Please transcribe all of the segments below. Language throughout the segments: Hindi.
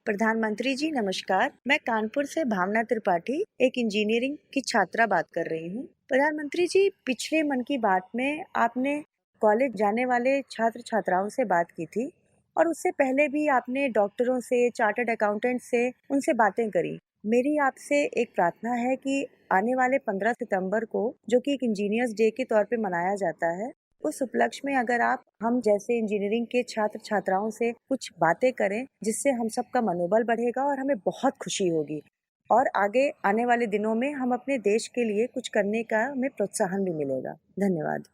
प्रधानमंत्री जी नमस्कार। मैं कानपुर से भावना त्रिपाठी एक इंजीनियरिंग की छात्रा बात कर रही हूँ। प्रधानमंत्री जी, पिछले मन की बात में आपने कॉलेज जाने वाले छात्र छात्राओं से बात की थी और उससे पहले भी आपने डॉक्टरों से, चार्टर्ड अकाउंटेंट से उनसे बातें करी। मेरी आपसे एक प्रार्थना है कि आने वाले 15 सितंबर को, जो कि एक इंजीनियर्स डे के तौर पे मनाया जाता है, उस उपलक्ष्य में अगर आप हम जैसे इंजीनियरिंग के छात्र छात्राओं से कुछ बातें करें, जिससे हम सबका मनोबल बढ़ेगा और हमें बहुत खुशी होगी और आगे आने वाले दिनों में हम अपने देश के लिए कुछ करने का हमें प्रोत्साहन भी मिलेगा। धन्यवाद।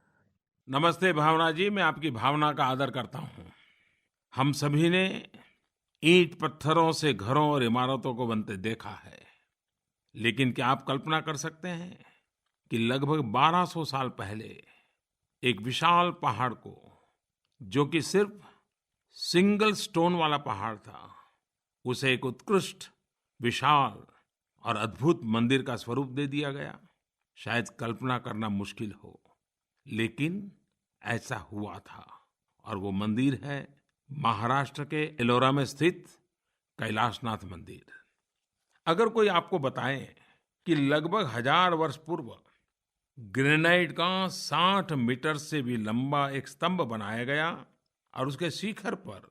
नमस्ते भावना जी, मैं आपकी भावना का आदर करता हूँ। हम सभी ने ईंट पत्थरों से घरों और इमारतों को बनते देखा है, लेकिन क्या आप कल्पना कर सकते हैं कि लगभग 1200 साल पहले एक विशाल पहाड़ को, जो कि सिर्फ सिंगल स्टोन वाला पहाड़ था, उसे एक उत्कृष्ट, विशाल और अद्भुत मंदिर का स्वरूप दे दिया गया। शायद कल्पना करना मुश्किल हो, लेकिन ऐसा हुआ था। और वो मंदिर है महाराष्ट्र के एलोरा में स्थित कैलाशनाथ मंदिर। अगर कोई आपको बताए कि लगभग 1000 वर्ष पूर्व ग्रेनाइट का 60 मीटर से भी लंबा एक स्तंभ बनाया गया और उसके शिखर पर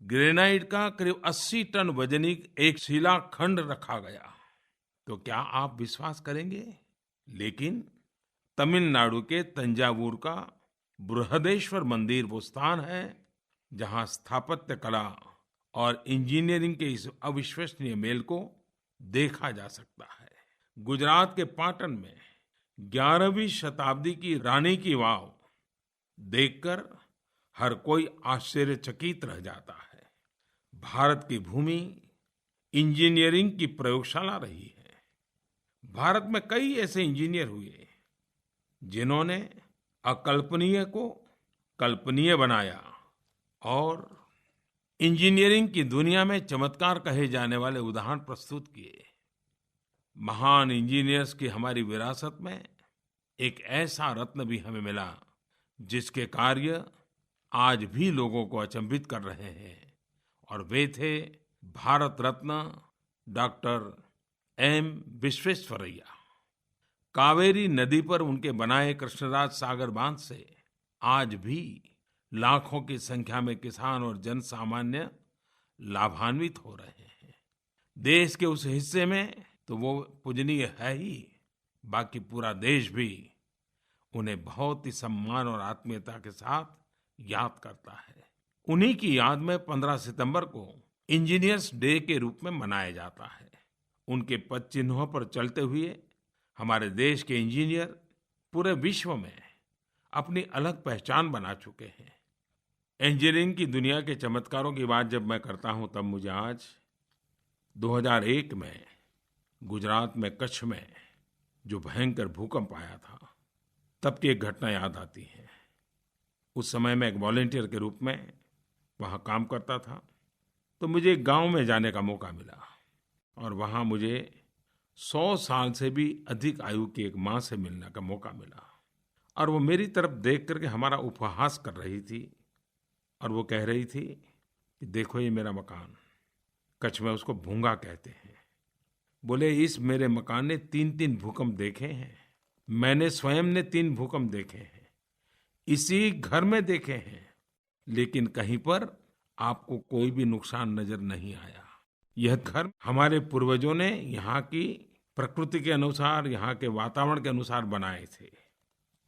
ग्रेनाइट का करीब 80 टन वजनिक एक शिलाखंड रखा गया, तो क्या आप विश्वास करेंगे? लेकिन तमिलनाडु के तंजावुर का बृहदेश्वर मंदिर वो स्थान है जहां स्थापत्य कला और इंजीनियरिंग के इस अविश्वसनीय मेल को देखा जा सकता है। गुजरात के पाटन में 11वीं शताब्दी की रानी की वाव देखकर हर कोई आश्चर्यचकित रह जाता है। भारत की भूमि इंजीनियरिंग की प्रयोगशाला रही है। भारत में कई ऐसे इंजीनियर हुए जिन्होंने अकल्पनीय को कल्पनीय बनाया और इंजीनियरिंग की दुनिया में चमत्कार कहे जाने वाले उदाहरण प्रस्तुत किए। महान इंजीनियर्स की हमारी विरासत में एक ऐसा रत्न भी हमें मिला जिसके कार्य आज भी लोगों को अचंभित कर रहे हैं, और वे थे भारत रत्न डॉक्टर एम विश्वेश्वरैया। कावेरी नदी पर उनके बनाए कृष्णराज सागर बांध से आज भी लाखों की संख्या में किसान और जन सामान्य लाभान्वित हो रहे हैं। देश के उस हिस्से में तो वो पूजनीय है ही, बाकी पूरा देश भी उन्हें बहुत ही सम्मान और आत्मीयता के साथ याद करता है। उन्हीं की याद में 15 सितंबर को इंजीनियर्स डे के रूप में मनाया जाता है। उनके पद चिन्हों पर चलते हुए हमारे देश के इंजीनियर पूरे विश्व में अपनी अलग पहचान बना चुके हैं। इंजीनियरिंग की दुनिया के चमत्कारों की बात जब मैं करता हूं, तब मुझे आज 2001 में गुजरात में कच्छ में जो भयंकर भूकंप आया था, तब की एक घटना याद आती है। उस समय मैं एक वॉलंटियर के रूप में वहाँ काम करता था, तो मुझे एक गांव में जाने का मौका मिला और वहाँ मुझे 100 साल से भी अधिक आयु की एक माँ से मिलने का मौका मिला। और वो मेरी तरफ देख करके हमारा उपहास कर रही थी और वो कह रही थी कि देखो ये मेरा मकान, कच्छ में उसको भूंगा कहते हैं। बोले इस मेरे मकान ने 3-3 भूकंप देखे हैं, मैंने स्वयं ने 3 भूकंप देखे हैं, इसी घर में देखे हैं, लेकिन कहीं पर आपको कोई भी नुकसान नजर नहीं आया। यह घर हमारे पूर्वजों ने यहाँ की प्रकृति के अनुसार, यहाँ के वातावरण के अनुसार बनाए थे।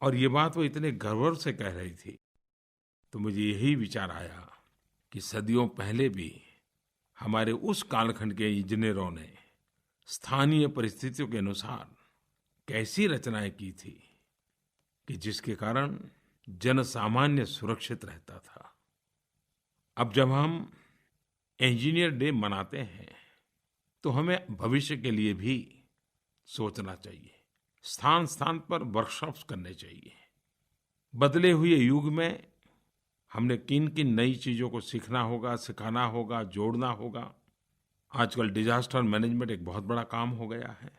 और ये बात वो इतने गर्व से कह रही थी, तो मुझे यही विचार आया कि सदियों पहले भी हमारे उस कालखंड के इंजीनियरों ने स्थानीय परिस्थितियों के अनुसार कैसी रचनाएं की थी कि जिसके कारण जन सामान्य सुरक्षित रहता था। अब जब हम इंजीनियर डे मनाते हैं तो हमें भविष्य के लिए भी सोचना चाहिए। स्थान स्थान पर वर्कशॉप्स करने चाहिए। बदले हुए युग में हमने किन किन नई चीज़ों को सीखना होगा, सिखाना होगा, जोड़ना होगा। आजकल डिजास्टर मैनेजमेंट एक बहुत बड़ा काम हो गया है।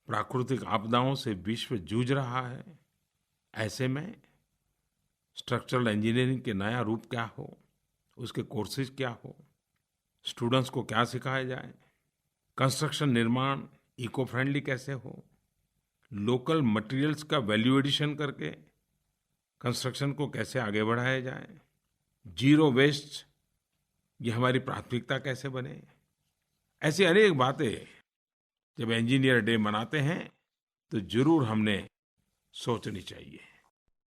प्राकृतिक आपदाओं से विश्व जूझ रहा है। ऐसे में स्ट्रक्चरल इंजीनियरिंग के नया रूप क्या हो, उसके कोर्सेज क्या हो, स्टूडेंट्स को क्या सिखाया जाए, कंस्ट्रक्शन निर्माण इको फ्रेंडली कैसे हो, लोकल मटेरियल्स का वैल्यू एडिशन करके कंस्ट्रक्शन को कैसे आगे बढ़ाया जाए, जीरो वेस्ट ये हमारी प्राथमिकता कैसे बने। ऐसी अनेक बातें जब इंजीनियर डे मनाते हैं तो जरूर हमने सोचनी चाहिए।